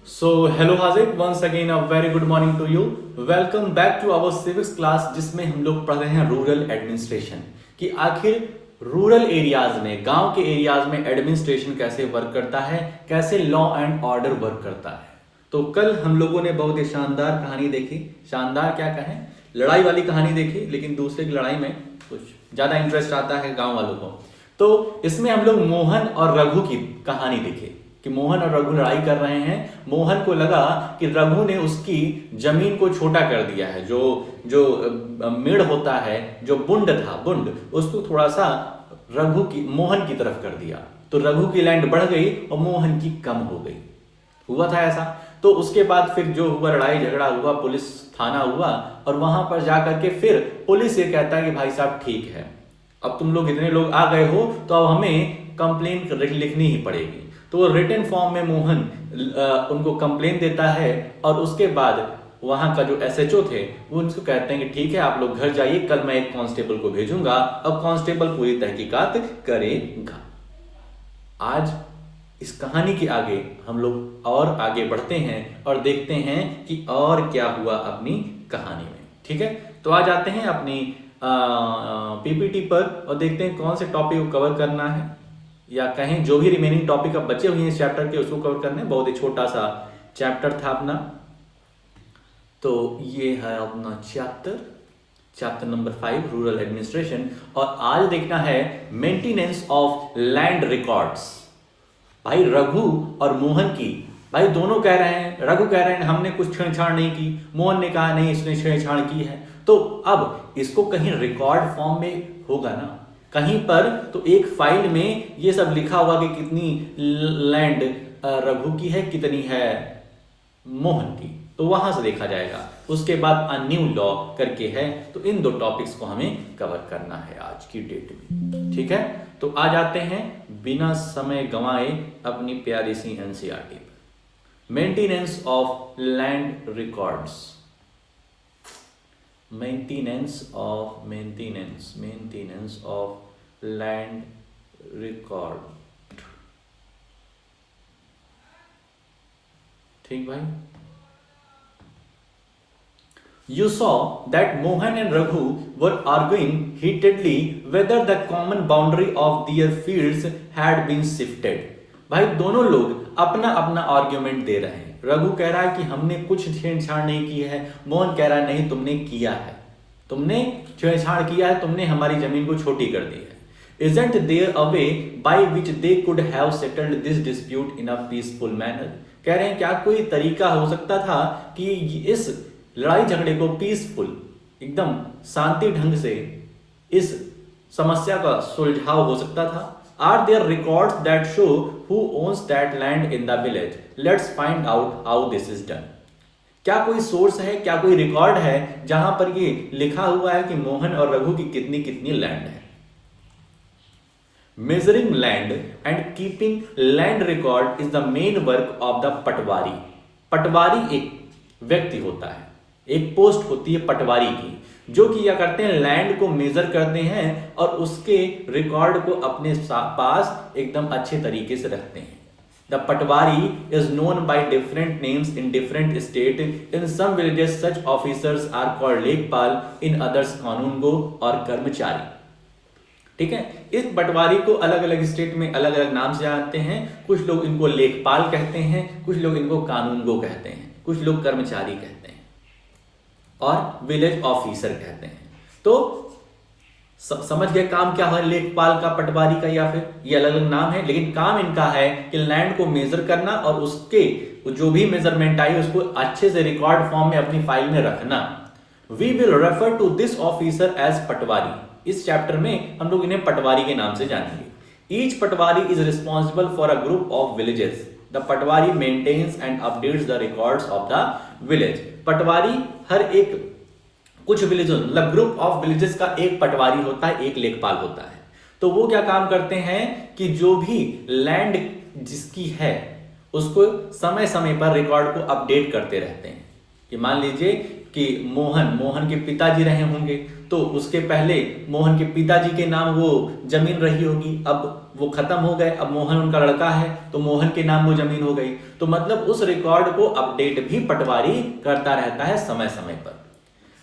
So, hello Haziq, once again a very good morning to you. Welcome back to our civics class जिसमें हम लोग पढ़ रहे हैं रूरल एडमिनिस्ट्रेशन कि आखिर रूरल एरियाज में, गांव के एरियाज में एडमिनिस्ट्रेशन कैसे वर्क करता है, कैसे लॉ एंड ऑर्डर वर्क करता है। तो कल हम लोगों ने बहुत ही शानदार कहानी देखी, शानदार क्या कहें, लड़ाई वाली कहानी देखी, लेकिन दूसरे की लड़ाई में कुछ ज़्यादा इंटरेस्ट आता है गाँव वालों को। तो इसमें हम लोग मोहन और रघु की कहानी देखे कि मोहन और रघु लड़ाई कर रहे हैं। मोहन को लगा कि रघु ने उसकी जमीन को छोटा कर दिया है, जो जो मेड़ होता है, जो बुंड था, बुंड उसको थोड़ा सा मोहन की तरफ कर दिया। तो रघु की लैंड बढ़ गई और मोहन की कम हो गई। हुआ था ऐसा। तो उसके बाद फिर जो हुआ, लड़ाई झगड़ा हुआ, पुलिस थाना हुआ और वहां पर जाकर के फिर पुलिस ये कहता है कि भाई साहब ठीक है, अब तुम लोग इतने लोग आ गए हो तो अब हमें कंप्लेन लिखनी ही पड़ेगी। तो वो रिटन फॉर्म में मोहन उनको कंप्लेन देता है और उसके बाद वहां का जो एसएचओ थे वो उनको कहते हैं कि ठीक है आप लोग घर जाइए, कल मैं एक कांस्टेबल को भेजूंगा। अब कांस्टेबल पूरी तहकीकात करेगा। आज इस कहानी के आगे हम लोग और आगे बढ़ते हैं और देखते हैं कि और क्या हुआ अपनी कहानी में। ठीक है, तो आ जाते हैं अपनी पीपीटी पर और देखते हैं कौन से टॉपिक को कवर करना है, या कहें जो भी रिमेनिंग टॉपिक अब बचे हुए हैं इस चैप्टर के उसको कवर करने। बहुत ही छोटा सा चैप्टर था अपना। तो ये है अपना चैप्टर नंबर 5 रूरल एडमिनिस्ट्रेशन। और आज देखना है मेंटेनेंस ऑफ लैंड रिकॉर्ड्स। भाई रघु और मोहन की, भाई दोनों कह रहे हैं, रघु कह रहे हैं हमने कुछ छेड़छाड़ नहीं की, मोहन ने कहा नहीं इसने छेड़छाड़ की है। तो अब इसको कहीं रिकॉर्ड फॉर्म में होगा ना, कहीं पर तो एक फाइल में ये सब लिखा हुआ कि कितनी लैंड रघु की है, कितनी है मोहन की, तो वहां से देखा जाएगा। उसके बाद अ न्यू लॉ करके है। तो इन दो टॉपिक्स को हमें कवर करना है आज की डेट में। ठीक है, तो आ जाते हैं बिना समय गंवाए अपनी प्यारी सी एनसीईआरटी पर। Maintenance of land records, maintenance of land record। ठीक भाई, you saw that Mohan and Raghu were arguing heatedly whether the common boundary of their fields had been shifted। भाई दोनों लोग अपना अपना आर्ग्यूमेंट दे रहे हैं। रघु कह रहा है कि हमने कुछ छेड़छाड़ नहीं की है, मोहन कह रहा है नहीं तुमने किया है, तुमने छेड़छाड़ किया है, तुमने हमारी जमीन को छोटी कर दी है। Isn't there a way by which they could have settled this dispute in a peaceful manner? कह रहे हैं क्या कोई तरीका हो सकता था कि इस लड़ाई झगड़े को पीसफुल, एकदम शांति ढंग से इस समस्या का सुलझाव हो सकता था। Are there records that show who owns that land in the village? Let's find out how this is done। क्या कोई सोर्स है, क्या कोई रिकॉर्ड है जहां पर ये लिखा हुआ है कि मोहन और रघु की कितनी कितनी लैंड है। Measuring land and keeping land record is the main work of the patwari. Patwari एक व्यक्ति होता है, एक पोस्ट होती है पटवारी की, जो कि क्या करते हैं, लैंड को मेजर करते हैं और उसके रिकॉर्ड को अपने पास एकदम अच्छे तरीके से रखते हैं। The patwari is known by different names in different state. In some villages such officers are called lekhpal, in others कानूनगो और कर्मचारी। ठीक है, इस पटवारी को अलग अलग स्टेट में अलग अलग नाम से जानते हैं। कुछ लोग इनको लेखपाल कहते हैं, कुछ लोग इनको कानूनगो कहते हैं, कुछ लोग कर्मचारी कहते हैं और विलेज ऑफिसर कहते हैं। तो समझ गए काम क्या है लेखपाल का, पटवारी का, या फिर ये अलग अलग नाम है, लेकिन काम इनका है कि लैंड को मेजर करना और उसके जो भी मेजरमेंट आई उसको अच्छे से रिकॉर्ड फॉर्म में अपनी फाइल में रखना। We will refer to this officer as patwari. इस चैप्टर में हम लोग इन्हें पटवारी के नाम से जानेंगे। Each patwari is responsible for a group of villages. The patwari maintains and updates the records of the village. Patwari हर एक कुछ विलेज, मतलब ग्रुप ऑफ विलेजेस का एक पटवारी होता है, एक लेखपाल होता है। तो वो क्या काम करते हैं कि जो भी लैंड जिसकी है उसको समय समय पर रिकॉर्ड को अपडेट करते रहते हैं। कि मान लीजिए कि मोहन के पिताजी रहे होंगे, तो उसके पहले मोहन के पिताजी के नाम वो जमीन रही होगी, अब वो खत्म हो गए, अब मोहन उनका लड़का है तो मोहन के नाम वो जमीन हो गई। तो मतलब उस रिकॉर्ड को अपडेट भी पटवारी करता रहता है समय समय पर।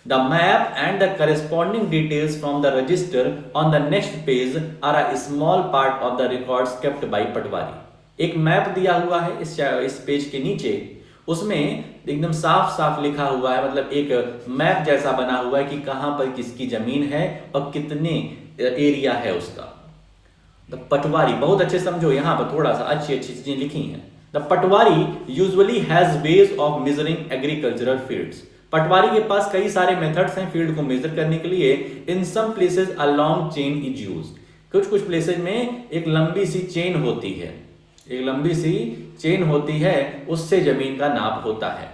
The map and the corresponding details from the register on the next page are a small part of the records kept by पटवारी। एक मैप दिया हुआ है इस पेज के नीचे, उसमें एकदम साफ साफ लिखा हुआ है, मतलब एक मैप जैसा बना हुआ है कि कहां पर किसकी जमीन है और कितने एरिया है उसका। द पटवारी, बहुत अच्छे समझो, यहां पर थोड़ा सा अच्छी अच्छी चीजें लिखी हैं। The patwari usually has ways of measuring agricultural fields. Patwari के पास कई सारे मेथड्स हैं फील्ड को मेजर करने के लिए। In some places a long chain is use. कुछ प्लेसेस में एक लंबी सी चेन होती है, एक लंबी सी चेन होती है, उससे जमीन का नाप होता है।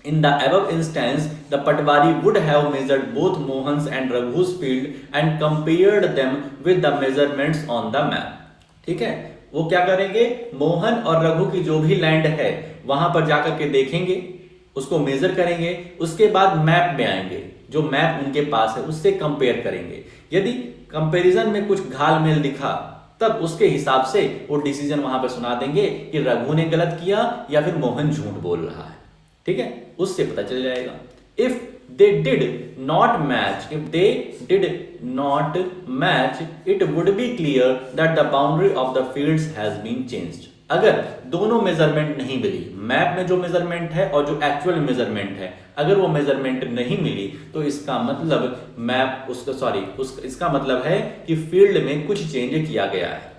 In the above instance, the Patwari would have measured both Mohan's and Raghu's field and compared them with the measurements on the map. ठीक है, वो क्या करेंगे, मोहन और रघु की जो भी लैंड है वहां पर जाकर के देखेंगे, उसको मेजर करेंगे, उसके बाद मैप में आएंगे, जो मैप उनके पास है उससे कंपेयर करेंगे। यदि कंपैरिजन में कुछ घाल-मेल दिखा तब उसके हिसाब से वो डिसीजन वहां पर सुना देंगे कि रघु ने गलत किया या फिर मोहन झूठ बोल रहा है। ठीक है, उससे पता चल जाएगा। If they did not match it would be clear that the boundary of the fields has been changed. अगर दोनों मेजरमेंट नहीं मिली, मैप में जो मेजरमेंट है और जो एक्चुअल मेजरमेंट है, अगर वो मेजरमेंट नहीं मिली तो इसका मतलब इसका मतलब है कि फील्ड में कुछ चेंज किया गया है।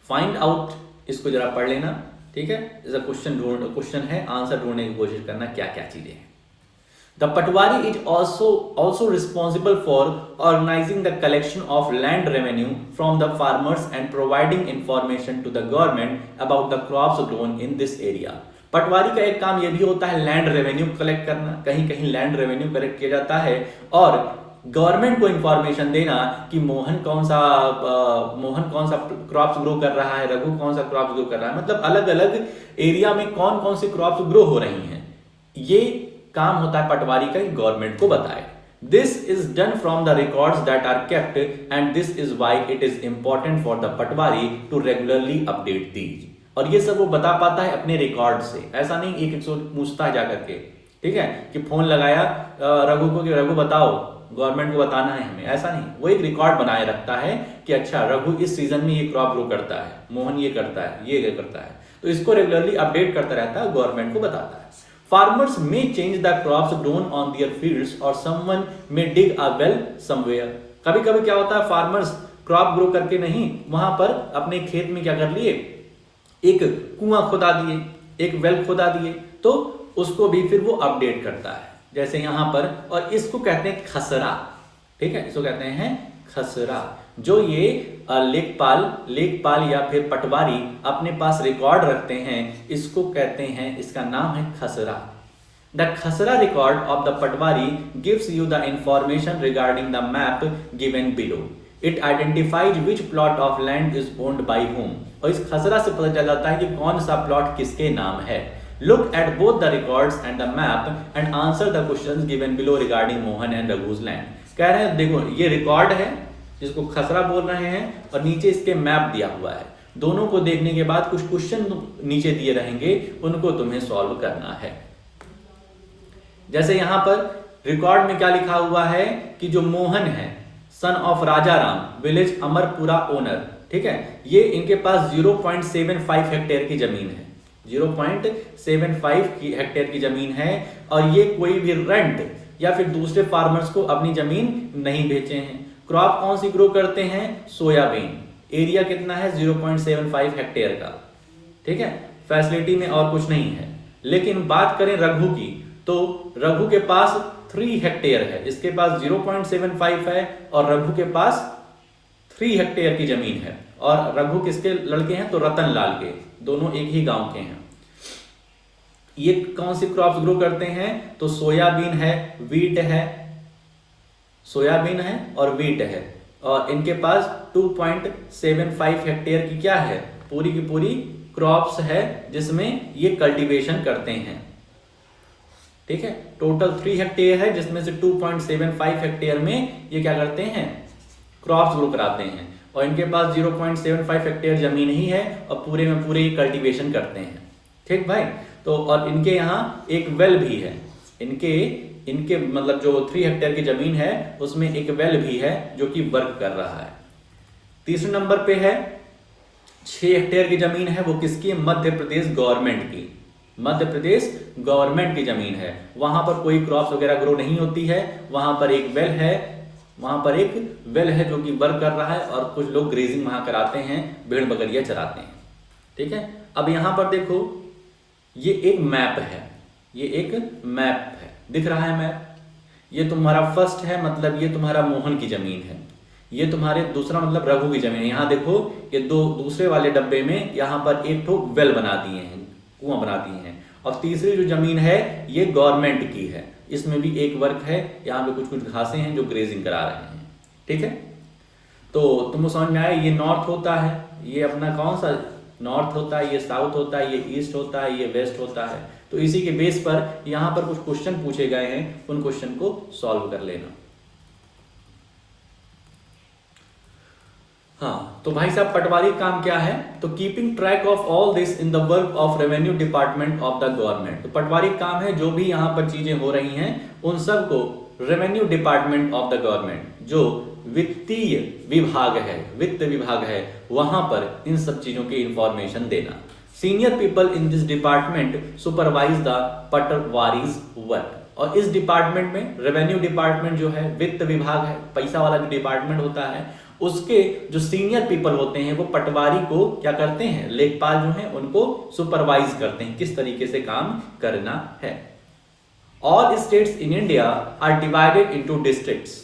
फाइंड आउट, इसको जरा पढ़ लेना। ठीक है, क्वेश्चन है, आंसर ढूंढने की कोशिश करना क्या क्या चीजें हैं। The patwari is also responsible for organising the collection of land revenue from the farmers and providing information to the government about the crops grown in this area. Patwari का एक काम यह भी होता है लैंड रेवेन्यू कलेक्ट करना, कहीं कहीं लैंड रेवेन्यू कलेक्ट किया जाता है और गवर्नमेंट को इंफॉर्मेशन देना कि मोहन कौन सा क्रॉप्स ग्रो कर रहा है, रघु कौन सा क्रॉप्स ग्रो कर रहा है, मतलब अलग अलग एरिया में कौन कौन से क्रॉप्स ग्रो हो रही हैं। ये काम होता है पटवारी का, गवर्नमेंट को बताए। This is done from the records that are kept and this is why it is important for the patwari to regularly update these. और ये सब वो बता पाता है अपने रिकॉर्ड से, ऐसा नहीं एक पूछता है जाकर के, ठीक है, कि फोन लगाया रघु को कि रघु बताओ, गवर्नमेंट को बताना है हमें, ऐसा नहीं। वो एक रिकॉर्ड बनाए रखता है कि अच्छा रघु इस सीजन में ये क्रॉप ग्रो करता है, मोहन ये करता है, ये करता है, तो इसको रेगुलरली अपडेट करता रहता है, गवर्नमेंट को बताता है। Farmers may change the crops grown on their fields और someone may dig a well somewhere. कभी कभी क्या होता है, फार्मर्स क्रॉप ग्रो करके नहीं, वहां पर अपने खेत में क्या कर लिए, एक कुआं खुदा दिए, एक वेल खुदा दिए, तो उसको भी फिर वो अपडेट करता है, जैसे यहां पर। और इसको कहते हैं खसरा, ठीक है, इसको कहते हैं खसरा। जो ये लेखपाल या फिर पटवारी अपने पास रिकॉर्ड रखते हैं, इसको कहते हैं, इसका नाम है खसरा। द खसरा record of the Patwari gives you the information regarding the map given below. It identifies which plot of land is owned by home. और इस खसरा से पता चल जाता है कि कौन सा प्लॉट किसके नाम है। Look at both the records and the map and answer the questions given below regarding Mohan and Raghu's land। कह रहे हैं देखो ये रिकॉर्ड है जिसको खसरा बोल रहे हैं और नीचे इसके मैप दिया हुआ है। दोनों को देखने के बाद कुछ क्वेश्चन नीचे दिए रहेंगे, उनको तुम्हें सॉल्व करना है। जैसे यहां पर रिकॉर्ड में क्या लिखा हुआ है कि जो मोहन है, son of Raja Ram, village Amarpura owner, ठीक है, ये इनके पास 0.75 हेक्टेयर की जमीन है, 0.75 हेक्टेयर की जमीन है और ये कोई भी रेंट या फिर दूसरे फार्मर्स को अपनी जमीन नहीं बेचे हैं। क्रॉप कौन सी ग्रो करते हैं, सोयाबीन। एरिया कितना है, 0.75 हेक्टेयर का, ठीक है, फैसिलिटी में और कुछ नहीं है। लेकिन बात करें रघु की, तो रघु के पास 3 हेक्टेयर है, इसके पास 0.75 है और रघु के पास 3 हेक्टेयर की जमीन है। और रघु किसके लड़के हैं, तो रतन लाल के, दोनों एक ही गांव के हैं। ये कौन सी क्रॉप्स ग्रो करते हैं, तो सोयाबीन है, वीट है, सोयाबीन है और वीट है। और इनके पास 2.75 हेक्टेयर की क्या है, पूरी की पूरी क्रॉप्स है जिसमें ये कल्टीवेशन करते हैं। ठीक है, टोटल 3 हेक्टेयर है, जिसमें से 2.75 हेक्टेयर में ये क्या करते हैं, क्रॉप्स ग्रो कराते हैं, और इनके पास 0.75 हेक्टेयर जमीन ही है और पूरे में पूरे कल्टीवेशन करते हैं। ठीक भाई, तो और इनके यहाँ एक वेल भी है, इनके इनके मतलब जो 3 हेक्टेयर की जमीन है उसमें एक वेल भी है जो कि वर्क कर रहा है। तीसरे नंबर पे है 6 हेक्टेयर की जमीन है, वो किसकी है, मध्य प्रदेश गवर्नमेंट की, मध्य प्रदेश गवर्नमेंट की जमीन है, वहां पर कोई क्रॉप्स वगैरह ग्रो नहीं होती है, वहां पर एक वेल है, वहां पर एक वेल है जो कि वर्क कर रहा है, और कुछ लोग ग्रेजिंग वहां कराते हैं, भेड़ बकरियां चराते हैं। ठीक है, अब यहां पर देखो ये एक मैप है, ये एक मैप है, दिख रहा है मैप, ये तुम्हारा फर्स्ट है, मतलब ये तुम्हारा मोहन की जमीन है, ये तुम्हारे दूसरा मतलब रघु की जमीन है। यहाँ देखो ये दो दूसरे वाले डब्बे में यहाँ पर एक ठो वेल बना दिए हैं, कुआं बना दिए हैं, और तीसरी जो जमीन है ये गवर्नमेंट की है, इसमें भी एक वर्क है, यहाँ पे कुछ कुछ घासें हैं जो ग्रेजिंग करा रहे हैं। ठीक है, तो तुमको समझ में आया, ये नॉर्थ होता है, ये अपना कौन सा नॉर्थ होता है, ये साउथ होता है, ये ईस्ट होता है, ये वेस्ट होता है। तो इसी के बेस पर यहाँ पर कुछ क्वेश्चन पूछे गए हैं, उन क्वेश्चन को सॉल्व कर लेना। हाँ, तो भाई साहब पटवारी काम क्या है, तो keeping track of all this in the work of revenue department of the government. तो पटवारी काम है जो भी यहाँ पर चीजें हो रही हैं उन सब को revenue department of the government, जो वित्तीय विभाग है, वित्त विभाग है, वहां पर इन सब चीजों की इंफॉर्मेशन देना। Senior people in this department supervise the patwaris work. और इस डिपार्टमेंट में रेवेन्यू डिपार्टमेंट जो है, वित्त विभाग है, पैसा वाला डिपार्टमेंट होता है, उसके जो सीनियर पीपल होते हैं वो पटवारी को क्या करते हैं, लेखपाल जो हैं उनको सुपरवाइज करते हैं, किस तरीके से काम करना है। All states in India are divided into districts.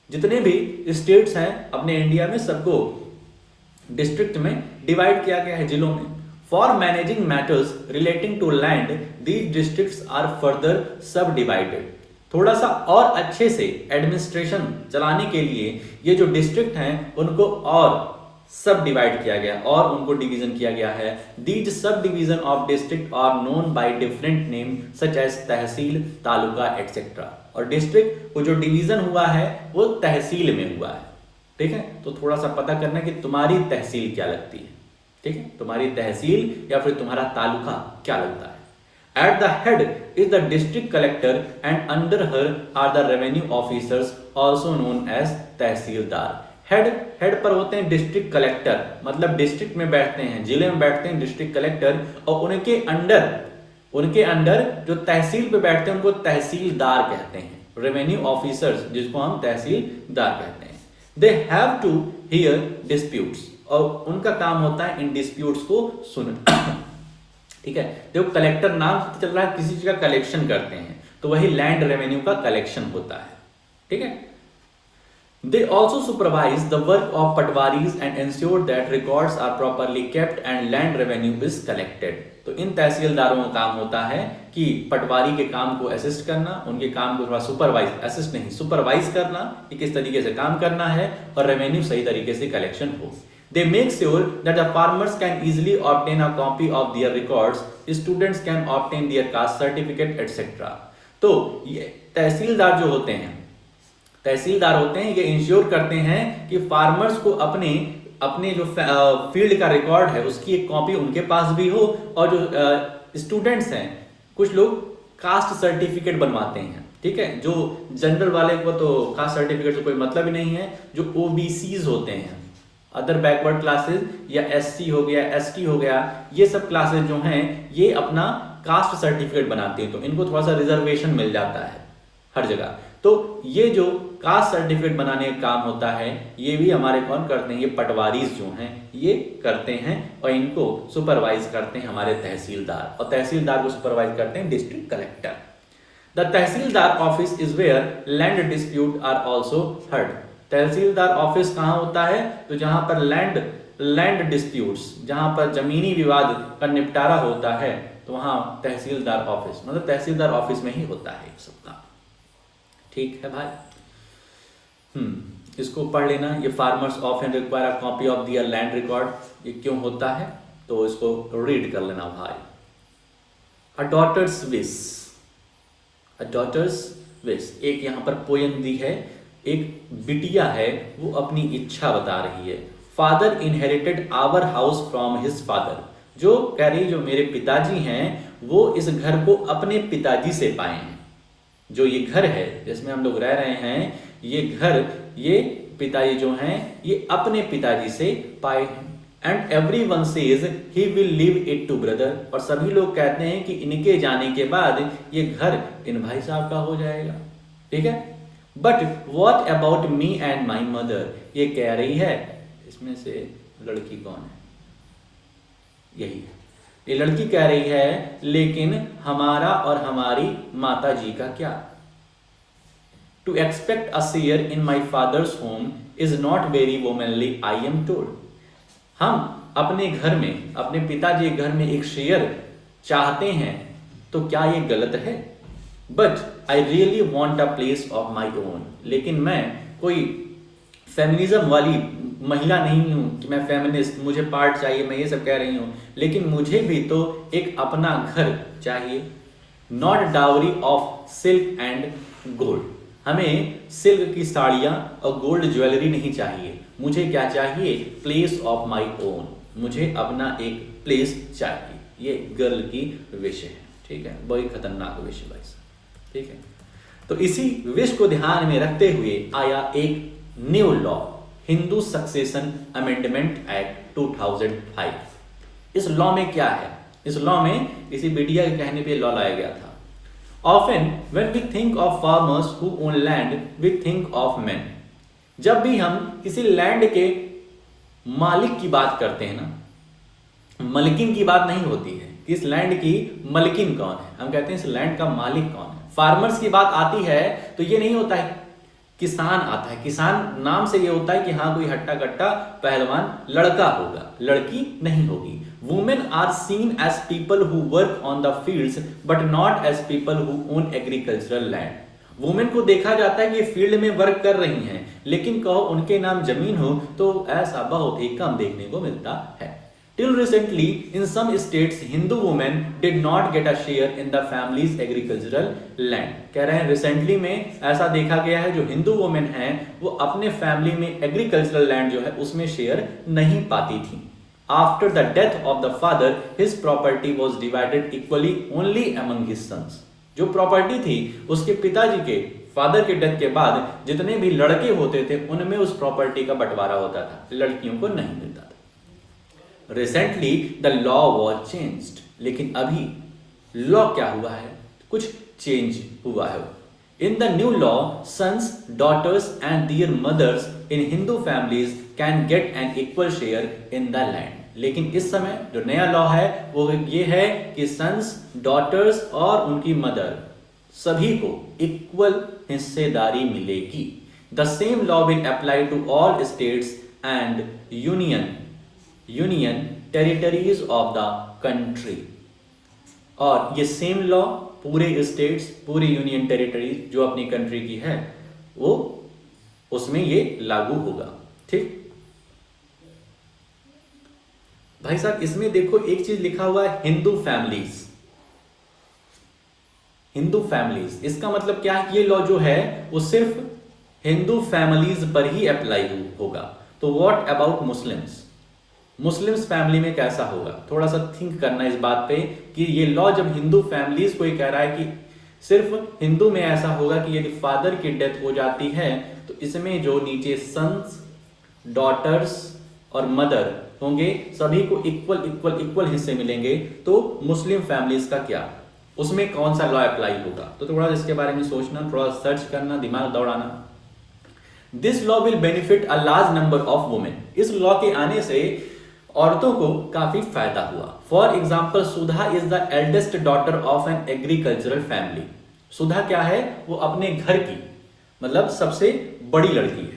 जितने भी स्टेट्स हैं अपने इंडिया में सबको डिस्ट्रिक्ट में डिवाइड किया गया है, जिलों में। For managing matters relating to land these districts are further subdivided. थोड़ा सा और अच्छे से एडमिनिस्ट्रेशन चलाने के लिए ये जो डिस्ट्रिक्ट हैं उनको और सब डिवाइड किया गया और उनको डिवीजन किया गया है। These subdivision of district are known by different name such as tehsil, taluka etcetera. और डिस्ट्रिक्ट को जो डिवीजन हुआ है वो तहसील में हुआ है। ठीक है, तो थोड़ा सा पता करना कि तुम्हारी तहसील क्या लगती है। ठीक है, तुम्हारी तहसील या फिर तुम्हारा तालुका क्या लगता है। At the head is the district collector and under her are the revenue officers also known as tehsildar. Head पर होते हैं डिस्ट्रिक्ट कलेक्टर, मतलब डिस्ट्रिक्ट में बैठते हैं, जिले में बैठते हैं डिस्ट्रिक्ट कलेक्टर, और उनके अंडर जो तहसील पे बैठते हैं उनको तहसीलदार कहते हैं। रेवेन्यू ऑफिसर्स जिसको हम तहसीलदार कहते हैं। They have to hear disputes, और उनका काम होता है इन डिस्प्यूट्स को सुनना। ठीक है, देखो कलेक्टर नाम से चल रहा है, किसी चीज का कलेक्शन करते हैं, तो वही लैंड रेवेन्यू का कलेक्शन होता है। ठीक है, they also supervise the work of patwaris and ensure that records are properly kept and land revenue is collected. तो इन तहसीलदारों का काम होता है कि पटवारी के काम को असिस्ट करना, उनके काम को थोड़ा सुपरवाइज, असिस्ट नहीं सुपरवाइज करना कि किस तरीके से काम करना है और रेवेन्यू सही तरीके से कलेक्शन हो। They make sure that the farmers can easily obtain a copy of their records, students can obtain their caste certificate, etc. तो ये तहसीलदार जो होते हैं, ये इंश्योर करते हैं कि फार्मर्स को अपने जो फील्ड का रिकॉर्ड है उसकी एक कॉपी उनके पास भी हो, और जो स्टूडेंट्स हैं कुछ लोग कास्ट सर्टिफिकेट बनवाते हैं। ठीक है, जो जनरल वाले को तो कास्ट सर्टिफिकेट से कोई मतलब ही नहीं है, जो ओबीसीज होते हैं, अदर बैकवर्ड क्लासेस या एससी हो गया, एसटी हो गया, ये सब क्लासेस जो हैं ये अपना कास्ट सर्टिफिकेट बनाते हैं, तो इनको थोड़ा सा रिजर्वेशन मिल जाता है हर जगह। तो ये जो कास्ट सर्टिफिकेट बनाने का काम होता है ये भी हमारे कौन करते हैं, ये पटवारीज जो हैं ये करते हैं, और इनको सुपरवाइज करते हैं हमारे तहसीलदार, और तहसीलदार को सुपरवाइज करते हैं district collector. The tehsildar office is where land dispute are also heard. Tehsildar office कहाँ होता है, तो जहां पर लैंड डिस्प्यूट्स, जहां पर जमीनी विवाद का निपटारा होता है, तो वहां तहसीलदार ऑफिस, मतलब तहसीलदार ऑफिस में ही होता है सबका। ठीक है भाई, इसको पढ़ लेना। ये farmers often require a copy of their land record, ये क्यों होता है तो इसको रीड कर लेना भाई। अ डॉटर्स विश, अ डॉटर्स विश, एक यहाँ पर पोयम दी है, एक बिटिया है वो अपनी इच्छा बता रही है। Father inherited our house from his father, जो कह रही जो मेरे पिताजी हैं वो इस घर को अपने पिताजी से पाए हैं। जो ये घर है जिसमें हम लोग रह रहे हैं, ये घर, ये पिताजी जो हैं ये अपने पिताजी से पाए हैं। And everyone says he will leave it to brother, और सभी लोग कहते हैं कि इनके जाने के बाद ये घर इन भाई साहब का हो जाएगा। ठीक है, but what about me and my mother, ये कह रही है, इसमें से लड़की कौन है, यही है, ये लड़की कह रही है लेकिन हमारा और हमारी माता जी का क्या। To expect a share in my father's home is not very womanly I am told, हम अपने घर में, अपने पिताजी घर में एक शेयर चाहते हैं तो क्या ये गलत है। But I really want a place of my own, लेकिन मैं कोई फेमिनिज्म वाली महिला नहीं हूं कि मैं फेमिनिस्ट, मुझे पार्ट चाहिए, मैं ये सब कह रही हूं, लेकिन मुझे भी तो एक अपना घर चाहिए। Not dowry of silk and gold, हमें सिल्क की साड़ियां और गोल्ड ज्वेलरी नहीं चाहिए, मुझे क्या चाहिए, प्लेस ऑफ माई ओन, मुझे अपना एक प्लेस चाहिए। ये गर्ल की विश है। ठीक है, बड़ी खतरनाक विश है भाई साहब। ठीक है, तो इसी विश को ध्यान में रखते हुए आया एक new law, Hindu succession amendment act 2005। इस लॉ में क्या है, इस लॉ में इसी बिटिया के कहने पे लॉ लाया गया था। Often when we think of farmers who own land, we think of men. जब भी हम किसी लैंड के मालिक की बात करते हैं ना, मलकिन की बात नहीं होती है कि इस लैंड की मलकिन कौन है, हम कहते हैं इस लैंड का मालिक कौन है। फार्मर्स की बात आती है तो ये नहीं होता है, किसान आता है, किसान नाम से ये होता है कि हाँ कोई हट्टा कट्टा पहलवान लड़का होगा, लड़की नहीं होगी। Women are seen as people who work on the fields but not as people who own agricultural land. Women को देखा जाता है कि फील्ड में वर्क कर रही हैं, लेकिन कहो उनके नाम जमीन हो तो ऐसा बहुत ही कम देखने को मिलता है। Till recently, in some states, Hindu women did not get a share in the family's agricultural land. कह रहे हैं रिसेंटली में ऐसा देखा गया है, जो हिंदू वुमेन हैं वो अपने फैमिली में एग्रीकल्चरल लैंड जो है उसमें शेयर नहीं पाती थी। After the death of the father, his property was divided equally only among his sons. जो प्रॉपर्टी थी उसके पिताजी के, फादर के डेथ के बाद जितने भी लड़के होते थे उनमें उस प्रॉपर्टी का बंटवारा होता था, लड़कियों को नहीं मिलता था। Recently the law was changed, लेकिन अभी लॉ क्या हुआ है, कुछ चेंज हुआ है। In the new law, sons, daughters and their mothers in Hindu families can get an equal share in the land. लेकिन इस समय जो नया लॉ है वो ये है कि सन्स, डॉटर्स और उनकी मदर सभी को इक्वल हिस्सेदारी मिलेगी। The same law will apply to all states and union territories of the country. और ये सेम लॉ पूरे स्टेट्स, पूरी यूनियन टेरिटरीज जो अपनी कंट्री की है वो उसमें ये लागू होगा। ठीक भाई साहब, इसमें देखो एक चीज लिखा हुआ है, हिंदू फैमिलीज। हिंदू फैमिलीज इसका मतलब क्या है, ये लॉ जो है वो सिर्फ हिंदू फैमिलीज पर ही अप्लाई होगा। तो what about Muslims, Muslims family में कैसा होगा, थोड़ा सा थिंक करना इस बात पे कि ये लॉ जब हिंदू फैमिलीज को ही कह रहा है कि सिर्फ हिंदू में ऐसा होगा कि यदि फादर की डेथ हो जाती है तो इसमें जो नीचे सन्स, डॉटर्स और मदर होंगे सभी को इक्वल हिस्से मिलेंगे। तो मुस्लिम फैमिलीज का क्या, उसमें कौन सा लॉ अप्लाई होगा, तो थोड़ा इसके बारे में सोचना, थोड़ा सर्च करना, दिमाग दौड़ाना। This law will benefit a large number of women, इस लॉ के आने से औरतों को काफी फायदा हुआ। For example, Sudha is the eldest daughter of an agricultural family. Sudha क्या है, वो अपने घर की मतलब सबसे बड़ी लड़की है।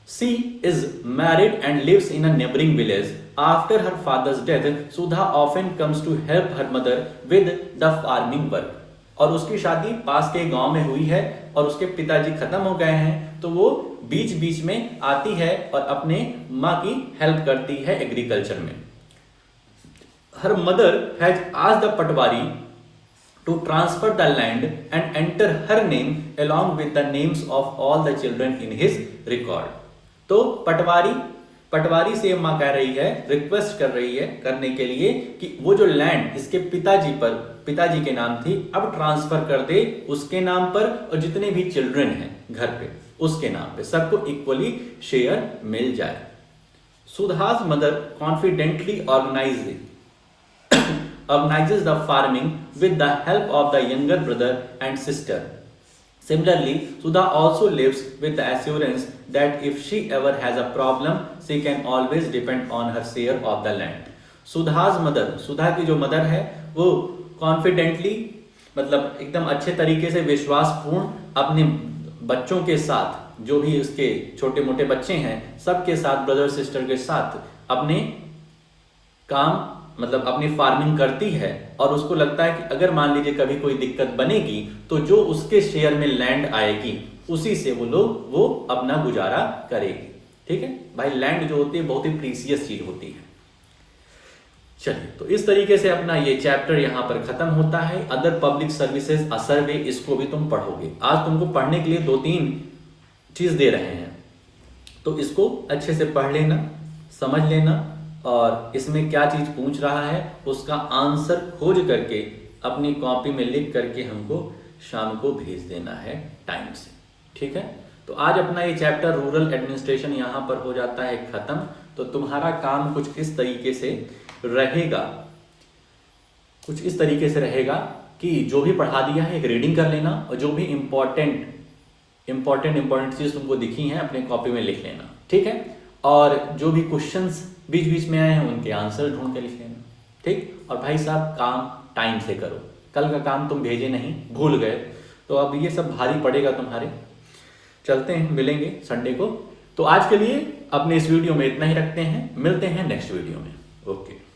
She is married and lives in a neighboring village. After her father's death, Sudha often comes to help her mother with the farming work. और उसकी शादी पास के गांव में हुई है और उसके पिताजी खत्म हो गए हैं, तो वो बीच बीच में आती है और अपने माँ की हेल्प करती है एग्रीकल्चर में। Her mother has asked the Patwari to transfer the land and enter her name along with the names of all the children in his record. तो पटवारी से माँ कह रही है, रिक्वेस्ट कर रही है करने के लिए कि वो जो लैंड इसके पिताजी के नाम थी, अब ट्रांसफर कर दे उसके नाम पर, और जितने भी चिल्ड्रन हैं घर पे उसके नाम पे, सबको इक्वली शेयर मिल जाए. Sudha's mother confidently organizes the farming with the help of the younger brother and sister. Similarly, Sudha also lives with the assurance that if she ever has a problem, she can always depend on her share of the land. Sudha's mother, सुधा की जो mother है वो confidently मतलब एकदम अच्छे तरीके से विश्वासपूर्ण अपने बच्चों के साथ, जो भी उसके छोटे मोटे बच्चे हैं सबके साथ, ब्रदर सिस्टर के साथ अपने काम मतलब अपनी फार्मिंग करती है. और उसको लगता है कि अगर मान लीजिए कभी कोई दिक्कत बनेगी तो जो उसके शेयर में लैंड आएगी उसी से वो अपना गुजारा करेगी. ठीक है भाई, लैंड जो होती है बहुत ही प्रीसियस चीज होती है. चलिए, तो इस तरीके से अपना ये चैप्टर यहाँ पर खत्म होता है. अदर पब्लिक सर्विसेज अ सर्वे, इसको भी तुम पढ़ोगे. आज तुमको पढ़ने के लिए 2-3 चीज दे रहे हैं, तो इसको अच्छे से पढ़ लेना, समझ लेना, और इसमें क्या चीज पूछ रहा है उसका आंसर खोज करके अपनी कॉपी में लिख करके हमको शाम को भेज देना है टाइम से. ठीक है, तो आज अपना ये चैप्टर रूरल एडमिनिस्ट्रेशन यहाँ पर हो जाता है खत्म. तो तुम्हारा काम कुछ इस तरीके से रहेगा कि जो भी पढ़ा दिया है एक रीडिंग कर लेना, और जो भी इंपॉर्टेंट चीज तुमको दिखी हैं अपने कॉपी में लिख लेना. ठीक है, और जो भी क्वेश्चंस बीच बीच में आए हैं उनके आंसर ढूंढ के लिख लेना. ठीक, और भाई साहब काम टाइम से करो. कल का काम तुम भेजे नहीं, भूल गए, तो अब ये सब भारी पड़ेगा तुम्हारे. चलते हैं, मिलेंगे संडे को. तो आज के लिए अपने इस वीडियो में इतना ही रखते हैं, मिलते हैं नेक्स्ट वीडियो में. ओके.